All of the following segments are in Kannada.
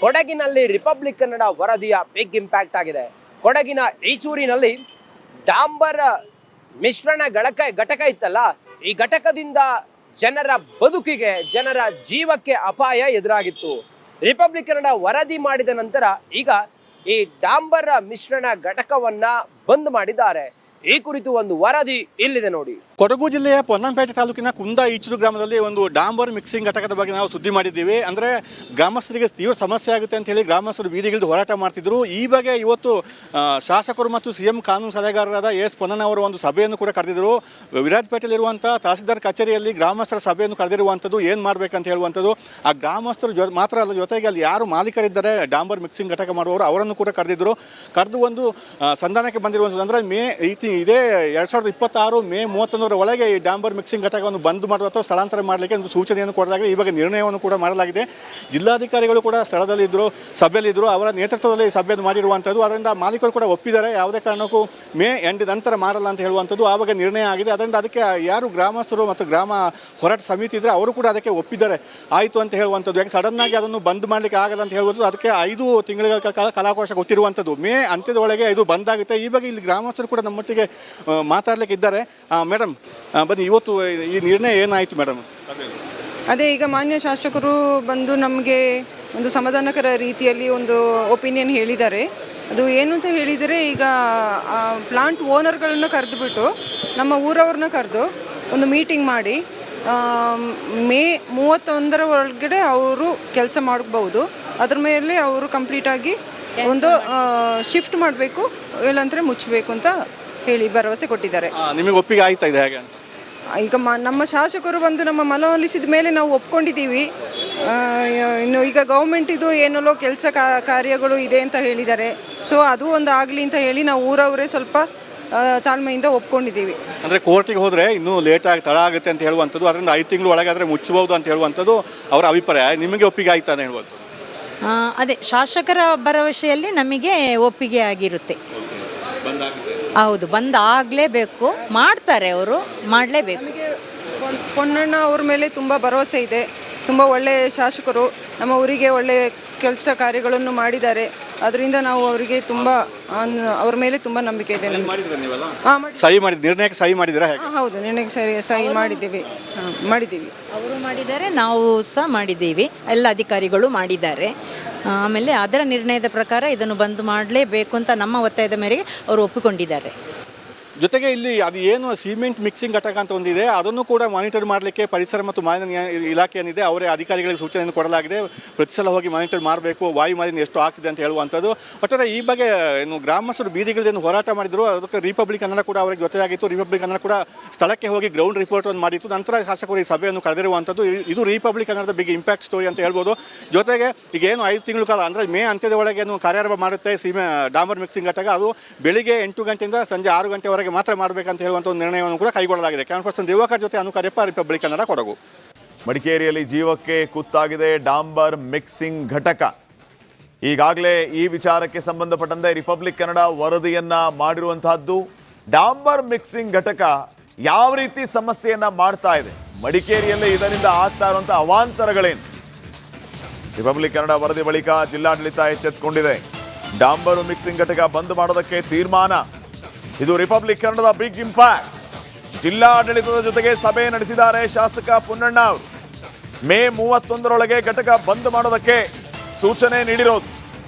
ಕೊಡಗಿನಲ್ಲಿ ರಿಪಬ್ಲಿಕ್ ಕನ್ನಡ ವರದಿಯ ಬಿಗ್ ಇಂಪ್ಯಾಕ್ಟ್ ಆಗಿದೆ. ಕೊಡಗಿನ ಈಚೂರಿನಲ್ಲಿ ಡಾಂಬರ್ ಮಿಶ್ರಣ ಘಟಕ ಇತ್ತಲ್ಲ, ಈ ಘಟಕದಿಂದ ಜನರ ಬದುಕಿಗೆ, ಜನರ ಜೀವಕ್ಕೆ ಅಪಾಯ ಎದುರಾಗಿತ್ತು. ರಿಪಬ್ಲಿಕ್ ಕನ್ನಡ ವರದಿ ಮಾಡಿದ ನಂತರ ಈಗ ಈ ಡಾಂಬರ್ ಮಿಶ್ರಣ ಘಟಕವನ್ನ ಬಂದ್ ಮಾಡಿದ್ದಾರೆ. ಈ ಕುರಿತು ಒಂದು ವರದಿ ಇಲ್ಲಿದೆ ನೋಡಿ. ಕೊಡಗು ಜಿಲ್ಲೆಯ ಪೊನ್ನಂಪೇಟೆ ತಾಲೂಕಿನ ಕುಂದ ಈಚೂರು ಗ್ರಾಮದಲ್ಲಿ ಒಂದು ಡಾಂಬರ್ ಮಿಕ್ಸಿಂಗ್ ಘಟಕದ ಬಗ್ಗೆ ನಾವು ಸುದ್ದಿ ಮಾಡಿದ್ದೀವಿ. ಅಂದರೆ ಗ್ರಾಮಸ್ಥರಿಗೆ ತೀವ್ರ ಸಮಸ್ಯೆ ಆಗುತ್ತೆ ಅಂತ ಹೇಳಿ ಗ್ರಾಮಸ್ಥರು ಬೀದಿಗಿಳಿದು ಹೋರಾಟ ಮಾಡ್ತಿದ್ರು. ಈ ಬಗ್ಗೆ ಇವತ್ತು ಶಾಸಕರು ಮತ್ತು CM ಕಾನೂನು ಸಲಹೆಗಾರರಾದ S ಪೊನ್ನಣ್ಣ ಒಂದು ಸಭೆಯನ್ನು ಕೂಡ ಕರೆದಿದ್ದರು. ವಿರಾಜಪೇಟೆಯಲ್ಲಿರುವಂಥ ತಹಸೀಲ್ದಾರ್ ಕಚೇರಿಯಲ್ಲಿ ಗ್ರಾಮಸ್ಥರ ಸಭೆಯನ್ನು ಕರೆದಿರುವಂಥದ್ದು, ಏನು ಮಾಡಬೇಕಂತ ಹೇಳುವಂಥದ್ದು. ಆ ಗ್ರಾಮಸ್ಥರು ಮಾತ್ರ ಅಲ್ಲ, ಜೊತೆಗೆ ಅಲ್ಲಿ ಯಾರು ಮಾಲೀಕರಿದ್ದಾರೆ ಡಾಂಬರ್ ಮಿಕ್ಸಿಂಗ್ ಘಟಕ ಮಾಡುವವರು ಅವರನ್ನು ಕೂಡ ಕರೆದಿದ್ದರು. ಕರೆದು ಒಂದು ಸಂಧಾನಕ್ಕೆ ಬಂದಿರುವಂಥದ್ದು. ಅಂದರೆ ಇದೇ 2026 ಮೇ 31 ಒಳಗೆ ಈ ಡಾಂಬರ್ ಮಿಕ್ಸಿಂಗ್ ಘಟಕವನ್ನು ಬಂದ್ ಮಾಡುವ ಅಥವಾ ಸ್ಥಳಾಂತರ ಮಾಡಲಿಕ್ಕೆ ಒಂದು ಸೂಚನೆಯನ್ನು ಕೊಡಲಾಗಿದೆ. ಈ ಬಗ್ಗೆ ನಿರ್ಣಯವನ್ನು ಕೂಡ ಮಾಡಲಾಗಿದೆ. ಜಿಲ್ಲಾಧಿಕಾರಿಗಳು ಕೂಡ ಸ್ಥಳದಲ್ಲಿದ್ದರು, ಸಭೆಯಲ್ಲಿದ್ದರು. ಅವರ ನೇತೃತ್ವದಲ್ಲಿ ಸಭೆಯನ್ನು ಮಾಡಿರುವಂಥದ್ದು. ಅದರಿಂದ ಮಾಲೀಕರು ಕೂಡ ಒಪ್ಪಿದ್ದಾರೆ, ಯಾವುದೇ ಕಾರಣಕ್ಕೂ ಮೇ ಎಂಡ್ ನಂತರ ಮಾಡಲ್ಲ ಅಂತ ಹೇಳುವಂಥದ್ದು. ಆ ಬಗ್ಗೆ ನಿರ್ಣಯ ಆಗಿದೆ. ಅದರಿಂದ ಅದಕ್ಕೆ ಯಾರು ಗ್ರಾಮಸ್ಥರು ಮತ್ತು ಗ್ರಾಮ ಹೋರಾಟ ಸಮಿತಿ ಇದ್ದರೆ ಅವರು ಕೂಡ ಅದಕ್ಕೆ ಒಪ್ಪಿದ್ದಾರೆ, ಆಯಿತು ಅಂತ ಹೇಳುವಂಥದ್ದು. ಯಾಕೆ ಸಡನ್ನಾಗಿ ಅದನ್ನು ಬಂದ್ ಮಾಡಲಿಕ್ಕೆ ಆಗಲ್ಲ ಅಂತ ಹೇಳುವಂಥದ್ದು. ಅದಕ್ಕೆ 5 ತಿಂಗಳ ಕಾಲಾವಕಾಶ ಕೊಟ್ಟಿರುವಂಥದ್ದು. ಮೇ ಅಂತ್ಯದ ಒಳಗೆ ಇದು ಬಂದಾಗುತ್ತೆ. ಈ ಬಗ್ಗೆ ಇಲ್ಲಿ ಗ್ರಾಮಸ್ಥರು ಕೂಡ ನಮ್ಮೊಟ್ಟಿಗೆ ಮಾತಾಡಲಿಕ್ಕೆ ಇದ್ದಾರೆ. ಮೇಡಮ್ ಬನ್ನಿ, ಇವತ್ತು ಈ ನಿರ್ಣಯ ಏನಾಯಿತು ಮೇಡಮ್? ಅದೇ ಈಗ ಮಾನ್ಯ ಶಾಸಕರು ಬಂದು ನಮಗೆ ಒಂದು ಸಮಾಧಾನಕರ ರೀತಿಯಲ್ಲಿ ಒಂದು ಒಪಿನಿಯನ್ ಹೇಳಿದ್ದಾರೆ. ಅದು ಏನು ಅಂತ ಹೇಳಿದರೆ, ಈಗ ಪ್ಲಾಂಟ್ ಓನರ್ಗಳನ್ನ ಕರೆದುಬಿಟ್ಟು ನಮ್ಮ ಊರವ್ರನ್ನ ಕರೆದು ಒಂದು ಮೀಟಿಂಗ್ ಮಾಡಿ ಮೇ 31 ಒಳಗಡೆ ಅವರು ಕೆಲಸ ಮಾಡಬಹುದು. ಅದ್ರ ಮೇಲೆ ಅವರು ಕಂಪ್ಲೀಟಾಗಿ ಒಂದು ಶಿಫ್ಟ್ ಮಾಡಬೇಕು, ಇಲ್ಲಾಂದರೆ ಮುಚ್ಚಬೇಕು ಅಂತ ಹೇಳಿ ಭರವಸೆ ಕೊಟ್ಟಿದ್ದಾರೆ. ನಿಮಗೆ ಒಪ್ಪಿಗೆ ಆಯ್ತಾ ಇದೆ ಹೇಗೆ? ಈಗ ನಮ್ಮ ಶಾಸಕರು ಬಂದು ನಮ್ಮ ಮನವೊಲಿಸಿದ ಮೇಲೆ ನಾವು ಒಪ್ಕೊಂಡಿದ್ದೀವಿ. ಇನ್ನು ಈಗ ಗೌರ್ಮೆಂಟ್ ಇದು ಏನೋ ಕೆಲಸ ಕಾರ್ಯಗಳು ಇದೆ ಅಂತ ಹೇಳಿದ್ದಾರೆ. ಸೊ ಅದು ಒಂದು ಆಗಲಿ ಅಂತ ಹೇಳಿ ನಾವು ಊರವರೇ ಸ್ವಲ್ಪ ತಾಳ್ಮೆಯಿಂದ ಒಪ್ಕೊಂಡಿದ್ದೀವಿ. ಅಂದರೆ ಕೋರ್ಟಿಗೆ ಹೋದರೆ ಇನ್ನೂ ಲೇಟಾಗಿ ತಡ ಆಗುತ್ತೆ ಅಂತ ಹೇಳುವಂಥದ್ದು. ಅದರಿಂದ 5 ತಿಂಗಳು ಒಳಗಾದರೆ ಮುಚ್ಚಬಹುದು ಅಂತ ಹೇಳುವಂಥದ್ದು ಅವರ ಅಭಿಪ್ರಾಯ. ನಿಮಗೆ ಒಪ್ಪಿಗೆ ಆಯ್ತಾ ಅಂತ ಹೇಳುವಂಥದ್ದು? ಅದೇ ಶಾಸಕರ ಭರವಸೆಯಲ್ಲಿ ನಮಗೆ ಒಪ್ಪಿಗೆ ಆಗಿರುತ್ತೆ. ಹೌದು, ಬಂದಾಗಲೇಬೇಕು, ಮಾಡ್ತಾರೆ, ಅವರು ಮಾಡಲೇಬೇಕು. ಪೊನ್ನಣ್ಣ ಅವ್ರ ಮೇಲೆ ತುಂಬ ಭರವಸೆ ಇದೆ. ತುಂಬ ಒಳ್ಳೆಯ ಶಾಸಕರು, ನಮ್ಮ ಊರಿಗೆ ಒಳ್ಳೆಯ ಕೆಲಸ ಕಾರ್ಯಗಳನ್ನು ಮಾಡಿದ್ದಾರೆ. ಅದರಿಂದ ನಾವು ಅವರಿಗೆ ತುಂಬ ಅವ್ರ ಮೇಲೆ ತುಂಬ ನಂಬಿಕೆ ಇದೆ. ನಿರ್ಣಯಕ್ಕೆ ಸಹಿ ಮಾಡಿದ್ದೀರಾ? ಹೌದು, ನಿರ್ಣಯಕ್ಕೆ ಸಹಿ ಮಾಡಿದ್ದೀವಿ. ಅವರು ಮಾಡಿದ್ದಾರೆ, ನಾವು ಸಹ ಮಾಡಿದ್ದೀವಿ, ಎಲ್ಲ ಅಧಿಕಾರಿಗಳು ಮಾಡಿದ್ದಾರೆ. ಆಮೇಲೆ ಅದರ ನಿರ್ಣಯದ ಪ್ರಕಾರ ಇದನ್ನು ಬಂದ್ ಮಾಡಲೇಬೇಕು ಅಂತ ನಮ್ಮ ಒತ್ತಾಯದ ಮೇರೆಗೆ ಅವರು ಒಪ್ಪಿಕೊಂಡಿದ್ದಾರೆ. ಜೊತೆಗೆ ಇಲ್ಲಿ ಅದು ಏನು ಸಿಮೆಂಟ್ ಮಿಕ್ಸಿಂಗ್ ಘಟಕ ಅಂತ ಒಂದಿದೆ, ಅದನ್ನು ಕೂಡ ಮಾನಿಟರ್ ಮಾಡಲಿಕ್ಕೆ ಪರಿಸರ ಮತ್ತು ಮಾಲಿನ್ಯ ಇಲಾಖೆ ಏನಿದೆ ಅವರೇ ಅಧಿಕಾರಿಗಳಿಗೆ ಸೂಚನೆಯನ್ನು ಕೊಡಲಾಗಿದೆ. ಪ್ರತಿ ಸಲ ಹೋಗಿ ಮಾನಿಟರ್ ಮಾಡಬೇಕು, ವಾಯು ಮಾಲಿನ್ಯ ಎಷ್ಟು ಆಗ್ತಿದೆ ಅಂತ ಹೇಳುವಂಥದ್ದು. ಒಟ್ಟಾರೆ ಈ ಬಗ್ಗೆ ಏನು ಗ್ರಾಮಸ್ಥರು ಬೀದಿಗಳಿಂದ ಹೋರಾಟ ಮಾಡಿದ್ರು. ಅದಕ್ಕೆ ರಿಪಬ್ಲಿಕ್ ಕನ್ನಡ ಕೂಡ ಅವರಿಗೆ ಜೊತೆಯಾಗಿತ್ತು. ರಿಪಬ್ಲಿಕ್ ಕನ್ನಡ ಕೂಡ ಸ್ಥಳಕ್ಕೆ ಹೋಗಿ ಗ್ರೌಂಡ್ ರಿಪೋರ್ಟ್ ಒಂದು ಮಾಡಿತ್ತು. ನಂತರ ಶಾಸಕರು ಈ ಸಭೆಯನ್ನು ಕರೆದಿರುವಂಥದ್ದು. ಇದು ರಿಪಬ್ಲಿಕ್ ಕನ್ನಡದ ಬಿಗ್ ಇಂಪ್ಯಾಕ್ಟ್ ಸ್ಟೋರಿ ಅಂತ ಹೇಳ್ಬೋದು. ಜೊತೆಗೆ ಈಗ ಏನು 5 ತಿಂಗಳ ಕಾಲ ಅಂದರೆ ಮೇ ಅಂತ್ಯದ ಒಳಗೆ ಏನು ಕಾರ್ಯಾರಂಭ ಮಾಡುತ್ತೆ ಡಾಂಬರ್ ಮಿಕ್ಸಿಂಗ್ ಘಟಕ, ಅದು ಬೆಳಿಗ್ಗೆ 8 ಗಂಟೆಯಿಂದ ಸಂಜೆ 6 ಗಂಟೆವರೆಗೆ ಮಾತ್ರ ಮಾಡಬೇಕಂತ ಹೇಳುವಂಥ ಒಂದು ನಿರ್ಣಯವನ್ನು ಕೂಡ ಕೈಗೊಳ್ಳಲಾಗಿದೆ. ಕ್ಯಾನ್ಪರ್ಸನ್ ದಿವಾಕರ್ ಜೊತೆ ಅನುಕಾರ್ಯಪ್ಪ, ರಿಪಬ್ಲಿಕ್ ಕನ್ನಡ, ಕೊಡಗು. ಮಡಿಕೇರಿಯಲ್ಲಿ ಜೀವಕ್ಕೆ ಕುತ್ತಾಗಿದೆ ಡಾಂಬರ್ ಮಿಕ್ಸಿಂಗ್ ಘಟಕ. ಈಗಾಗಲೇ ಈ ವಿಚಾರಕ್ಕೆ ಸಂಬಂಧಪಟ್ಟಂತೆ ರಿಪಬ್ಲಿಕ್ ಕನ್ನಡ ವರದಿಯನ್ನ ಮಾಡಿರುವಂತಹದ್ದು. ಡಾಂಬರ್ ಮಿಕ್ಸಿಂಗ್ ಘಟಕ ಯಾವ ರೀತಿ ಸಮಸ್ಯೆಯನ್ನ ಮಾಡ್ತಾ ಇದೆ, ಮಡಿಕೇರಿಯಲ್ಲಿ ಇದರಿಂದ ಆಗ್ತಾ ಇರುವಂತಹ ಅವಾಂತರಗಳೇನು? ರಿಪಬ್ಲಿಕ್ ಕನ್ನಡ ವರದಿ ಬಳಿಕ ಜಿಲ್ಲಾಡಳಿತ ಎಚ್ಚೆತ್ತುಕೊಂಡಿದೆ. ಡಾಂಬರ್ ಮಿಕ್ಸಿಂಗ್ ಘಟಕ ಬಂದ್ ಮಾಡೋದಕ್ಕೆ ತೀರ್ಮಾನ. ಇದು ರಿಪಬ್ಲಿಕ್ ಕನ್ನಡದ ಬಿಗ್ ಇಂಪ್ಯಾಕ್ಟ್. ಜಿಲ್ಲಾಡಳಿತದ ಜೊತೆಗೆ ಸಭೆ ನಡೆಸಿದ್ದಾರೆ ಶಾಸಕ ಪೊನ್ನಣ್ಣ ಅವರು. ಮೇ 31 ಘಟಕ ಬಂದ್ ಮಾಡೋದಕ್ಕೆ ಸೂಚನೆ ನೀಡಿರೋದು.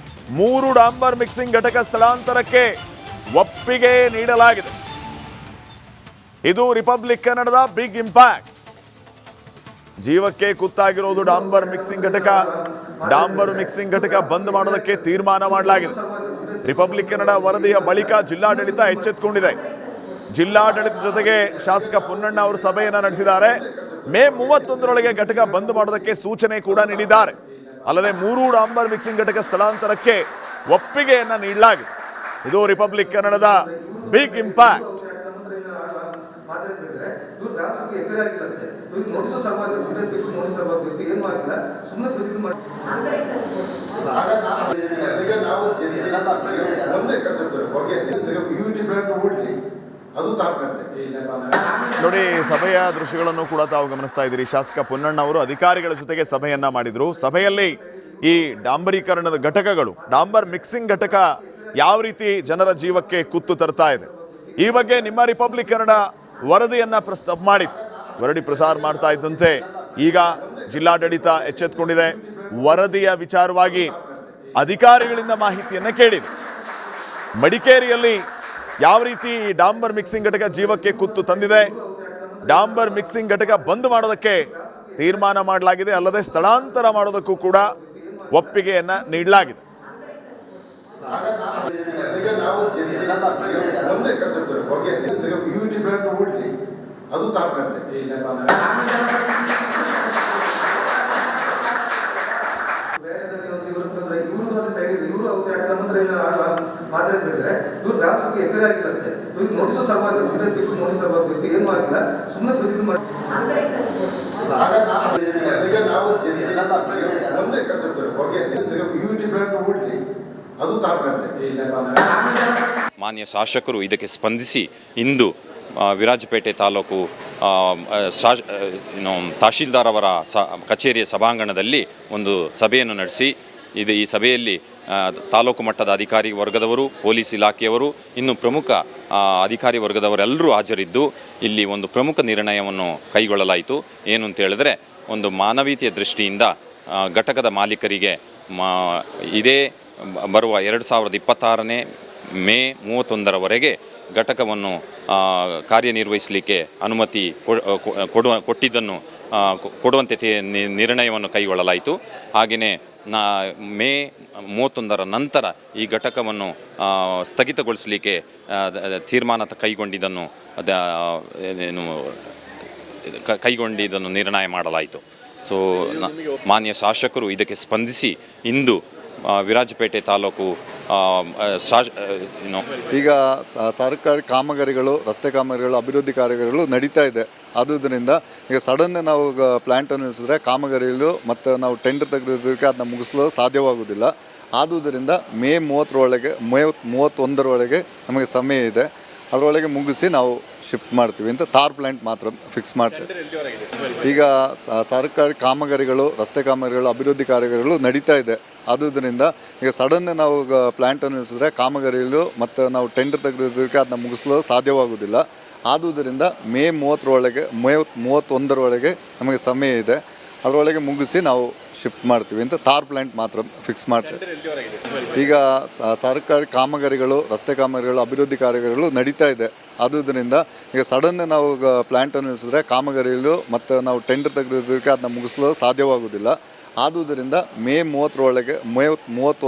3 ಡಾಂಬರ್ ಮಿಕ್ಸಿಂಗ್ ಘಟಕ ಸ್ಥಳಾಂತರಕ್ಕೆ ಒಪ್ಪಿಗೆ ನೀಡಲಾಗಿದೆ. ಇದು ರಿಪಬ್ಲಿಕ್ ಕನ್ನಡದ ಬಿಗ್ ಇಂಪ್ಯಾಕ್ಟ್. ಜೀವಕ್ಕೆ ಕುತ್ತಾಗಿರೋದು ಡಾಂಬರ್ ಮಿಕ್ಸಿಂಗ್ ಘಟಕ. ಡಾಂಬರ್ ಮಿಕ್ಸಿಂಗ್ ಘಟಕ ಬಂದ್ ಮಾಡೋದಕ್ಕೆ ತೀರ್ಮಾನ ಮಾಡಲಾಗಿದೆ. ರಿಪಬ್ಲಿಕ್ ಕನ್ನಡ ವರದಿಯ ಬಳಿಕ ಜಿಲ್ಲಾಡಳಿತ ಎಚ್ಚೆತ್ತುಕೊಂಡಿದೆ. ಜಿಲ್ಲಾಡಳಿತ ಜೊತೆಗೆ ಶಾಸಕ ಪೊನ್ನಣ್ಣ ಅವರು ಸಭೆಯನ್ನ ನಡೆಸಿದ್ದಾರೆ. ಮೇ 31 ಘಟಕ ಬಂದ್ ಮಾಡೋದಕ್ಕೆ ಸೂಚನೆ ಕೂಡ ನೀಡಿದ್ದಾರೆ. ಅಲ್ಲದೆ 3 ಡಾಂಬರ್ ಮಿಕ್ಸಿಂಗ್ ಘಟಕ ಸ್ಥಳಾಂತರಕ್ಕೆ ಒಪ್ಪಿಗೆಯನ್ನ ನೀಡಲಾಗಿದೆ. ಇದು ರಿಪಬ್ಲಿಕ್ ಕನ್ನಡದ ಬಿಗ್ ಇಂಪ್ಯಾಕ್ಟ್. ನೋಡಿ, ಸಭೆಯ ದೃಶ್ಯಗಳನ್ನು ಕೂಡ ತಾವು ಗಮನಿಸ್ತಾ ಇದ್ದೀರಿ. ಶಾಸಕ ಪೊನ್ನಣ್ಣ ಅವರು ಅಧಿಕಾರಿಗಳ ಜೊತೆಗೆ ಸಭೆಯನ್ನ ಮಾಡಿದ್ರು. ಸಭೆಯಲ್ಲಿ ಈ ಡಾಂಬರೀಕರಣದ ಘಟಕಗಳು, ಡಾಂಬರ್ ಮಿಕ್ಸಿಂಗ್ ಘಟಕ ಯಾವ ರೀತಿ ಜನರ ಜೀವಕ್ಕೆ ಕುತ್ತು ತರ್ತಾ ಇದೆ, ಈ ಬಗ್ಗೆ ನಿಮ್ಮ ರಿಪಬ್ಲಿಕ್ ಕನ್ನಡ ವರದಿಯನ್ನು ಪ್ರಸ್ತಾಪ ಮಾಡಿತ್ತು. ವರದಿ ಪ್ರಸಾರ ಮಾಡ್ತಾ ಇದ್ದಂತೆ ಈಗ ಜಿಲ್ಲಾಡಳಿತ ಎಚ್ಚೆತ್ತುಕೊಂಡಿದೆ. ವರದಿಯ ವಿಚಾರವಾಗಿ ಅಧಿಕಾರಿಗಳಿಂದ ಮಾಹಿತಿಯನ್ನು ಕೇಳಿದೆ. ಮಡಿಕೇರಿಯಲ್ಲಿ ಯಾವ ರೀತಿ ಈ ಡಾಂಬರ್ ಮಿಕ್ಸಿಂಗ್ ಘಟಕ ಜೀವಕ್ಕೆ ಕುತ್ತು ತಂದಿದೆ, ಡಾಂಬರ್ ಮಿಕ್ಸಿಂಗ್ ಘಟಕ ಬಂದ್ ಮಾಡೋದಕ್ಕೆ ತೀರ್ಮಾನ ಮಾಡಲಾಗಿದೆ, ಅಲ್ಲದೆ ಸ್ಥಳಾಂತರ ಮಾಡೋದಕ್ಕೂ ಕೂಡ ಒಪ್ಪಿಗೆಯನ್ನು ನೀಡಲಾಗಿದೆ. ಮಾನ್ಯ ಶಾಸಕರು ಇದಕ್ಕೆ ಸ್ಪಂದಿಸಿ ಇಂದು ವಿರಾಜಪೇಟೆ ತಾಲೂಕು ತಹಶೀಲ್ದಾರ್ ಅವರ ಕಚೇರಿಯ ಸಭಾಂಗಣದಲ್ಲಿ ಒಂದು ಸಭೆಯನ್ನು ನಡೆಸಿ ಈ ಸಭೆಯಲ್ಲಿ ತಾಲೂಕು ಮಟ್ಟದ ಅಧಿಕಾರಿ ವರ್ಗದವರು, ಪೊಲೀಸ್ ಇಲಾಖೆಯವರು, ಇನ್ನು ಪ್ರಮುಖ ಅಧಿಕಾರಿ ವರ್ಗದವರೆಲ್ಲರೂ ಹಾಜರಿದ್ದು ಇಲ್ಲಿ ಒಂದು ಪ್ರಮುಖ ನಿರ್ಣಯವನ್ನು ಕೈಗೊಳ್ಳಲಾಯಿತು. ಏನು ಅಂತ ಹೇಳಿದ್ರೆ, ಒಂದು ಮಾನವೀಯತೆಯ ದೃಷ್ಟಿಯಿಂದ ಘಟಕದ ಮಾಲೀಕರಿಗೆ ಇದೇ ಬರುವ 2026 ಮೇ 31 ಘಟಕವನ್ನು ಕಾರ್ಯನಿರ್ವಹಿಸಲಿಕ್ಕೆ ಅನುಮತಿ ಕೊಟ್ಟಿದ್ದನ್ನು ಕೊಡುವಂತೆ ನಿರ್ಣಯವನ್ನು ಕೈಗೊಳ್ಳಲಾಯಿತು. ಹಾಗೆಯೇ ಮೇ 31 ನಂತರ ಈ ಘಟಕವನ್ನು ಸ್ಥಗಿತಗೊಳಿಸಲಿಕ್ಕೆ ತೀರ್ಮಾನ ಕೈಗೊಂಡಿದ್ದನ್ನು ನಿರ್ಣಯ ಮಾಡಲಾಯಿತು. ಸೊ ಮಾನ್ಯ ಶಾಸಕರು ಇದಕ್ಕೆ ಸ್ಪಂದಿಸಿ ಇಂದು ವಿರಾಜಪೇಟೆ ತಾಲೂಕು ಈಗ ಸರ್ಕಾರಿ ಕಾಮಗಾರಿಗಳು, ರಸ್ತೆ ಕಾಮಗಾರಿಗಳು, ಅಭಿವೃದ್ಧಿ ಕಾರ್ಯಗಳು ನಡೀತಾ ಇದೆ. ಆದುದರಿಂದ ಈಗ ಸಡನ್ನೇ ನಾವು ಪ್ಲ್ಯಾಂಟನ್ನು ನಿಲ್ಲಿಸಿದ್ರೆ ಕಾಮಗಾರಿಗಳು ಮತ್ತು ನಾವು ಟೆಂಡರ್ ತೆಗೆದಕ್ಕೆ ಅದನ್ನ ಮುಗಿಸಲು ಸಾಧ್ಯವಾಗುವುದಿಲ್ಲ. ಆದುದರಿಂದ ಮೇ 31 ನಮಗೆ ಸಮಯ ಇದೆ. ಅದರೊಳಗೆ ಮುಗಿಸಿ ನಾವು ಶಿಫ್ಟ್ ಮಾಡ್ತೀವಿ ಅಂತ ತಾರ್ ಪ್ಲ್ಯಾಂಟ್ ಮಾತ್ರ ಫಿಕ್ಸ್ ಮಾಡ್ತೀವಿ. ಈಗ ಸರ್ಕಾರಿ ಕಾಮಗಾರಿಗಳು, ರಸ್ತೆ ಕಾಮಗಾರಿಗಳು, ಅಭಿವೃದ್ಧಿ ಕಾರ್ಯಗಳು ನಡೀತಾ ಇದೆ. ಆದುದರಿಂದ ಈಗ ಸಡನ್ನೇ ನಾವು ಪ್ಲ್ಯಾಂಟನ್ನು ನಿಲ್ಲಿಸಿದ್ರೆ ಕಾಮಗಾರಿಗಳು ಮತ್ತು ನಾವು ಟೆಂಡರ್ ತೆಗೆದಕ್ಕೆ ಅದನ್ನ ಮುಗಿಸಲು ಸಾಧ್ಯವಾಗುವುದಿಲ್ಲ. ಆದುದರಿಂದ ಮೇ 31 ನಮಗೆ ಸಮಯ ಇದೆ. ಅದರೊಳಗೆ ಮುಗಿಸಿ ನಾವು ಶಿಫ್ಟ್ ಮಾಡ್ತೀವಿ ಅಂತ ತಾರ್ ಪ್ಲ್ಯಾಂಟ್ ಮಾತ್ರ ಫಿಕ್ಸ್ ಮಾಡ್ತೀವಿ. ಈಗ ಸರ್ಕಾರಿ ಕಾಮಗಾರಿಗಳು, ರಸ್ತೆ ಕಾಮಗಾರಿಗಳು, ಅಭಿವೃದ್ಧಿ ಕಾರ್ಯಗಳು ನಡೀತಾ ಇದೆ. ಆದುದರಿಂದ ಈಗ ಸಡನ್ನೇ ನಾವು ಪ್ಲ್ಯಾಂಟನ್ನು ನಿಲ್ಲಿಸಿದ್ರೆ ಕಾಮಗಾರಿಗಳು ಮತ್ತು ನಾವು ಟೆಂಡರ್ ತೆಗೆದಕ್ಕೆ ಅದನ್ನ ಮುಗಿಸಲು ಸಾಧ್ಯವಾಗುವುದಿಲ್ಲ. ಆದುದರಿಂದ ಮೇ 31